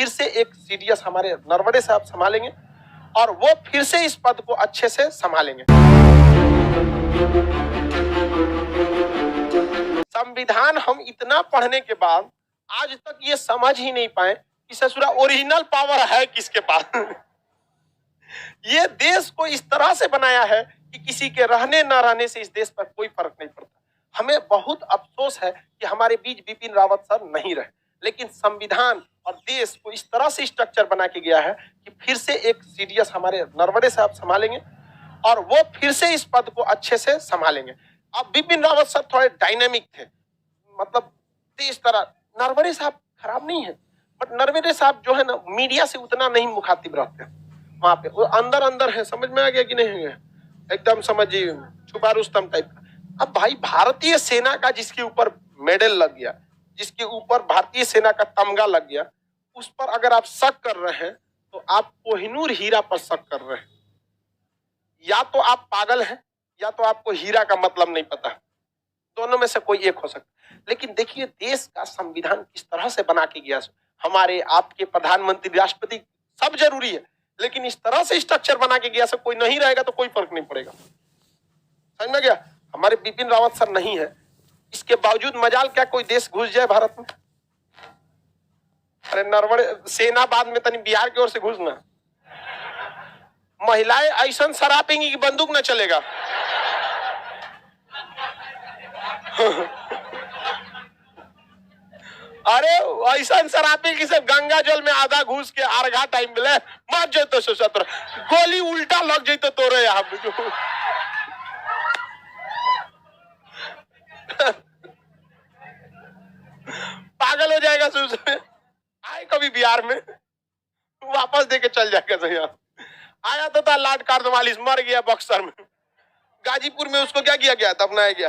फिर से एक सीडीएस हमारे नरवणे साहब संभालेंगे और वो फिर से इस पद को अच्छे से संभालेंगे। संविधान हम इतना पढ़ने के बाद आज तक ये समझ ही नहीं पाए कि ससुरा ओरिजिनल पावर है किसके पास। ये देश को इस तरह से बनाया है कि किसी के रहने न रहने से इस देश पर कोई फर्क नहीं पड़ता। हमें बहुत अफसोस है कि हमारे बीच बिपिन रावत सर नहीं रहे, लेकिन संविधान और देश को इस तरह से स्ट्रक्चर बना के गया है कि फिर से एक सीडीएस हमारे नरवणे साहब संभालेंगे और वो फिर से इस पद को अच्छे से संभालेंगे। अब बिपिन रावत सर थोड़े डायनेमिक थे, मतलब तेज तरह। नरवणे साहब खराब नहीं है, बट नरवणे साहब जो है ना मीडिया से उतना नहीं मुखातिब रहते हैं। वहां पे वो अंदर अंदर है, समझ में आ गया कि नहीं है, एकदम समझिए छुपा रुस्तम टाइप का। अब भाई भारतीय सेना का जिसके ऊपर मेडल लग गया, जिसके ऊपर भारतीय सेना का तमगा लग गया, उस पर अगर आप शक कर रहे हैं तो आप कोहिनूर हीरा पर शक कर रहे हैं। या तो आप पागल हैं या तो आपको हीरा का मतलब नहीं पता, दोनों में से कोई एक हो सकता। लेकिन देखिए देश का संविधान किस तरह से बना के गया। हमारे आपके प्रधानमंत्री राष्ट्रपति सब जरूरी है, लेकिन इस तरह से स्ट्रक्चर बना के गया, कोई नहीं रहेगा तो कोई फर्क नहीं पड़ेगा। समझ में गया? हमारे बिपिन रावत सर नहीं है, इसके बावजूद मजाल क्या कोई देश घुस जाए भारत में? अरे नरवणे सेना बाद में तनी बिहार की ओर से घुसना, महिलाएं ऐसा शराबेंगी कि बंदूक न चलेगा। अरे ऐसा शराबी की सब गंगा जल में आधा घुस के अर्घा टाइम मिले मर जाते तो सत्र गोली उल्टा लग जाते तोरे यहाँ पागल हो जाएगा। आए कभी बिहार में वापस देके चल जाएगा। सही आया तो था लाट कार्दवालिस, मर गया बक्सर में, गाजीपुर में उसको क्या किया गया था, अपनाया गया।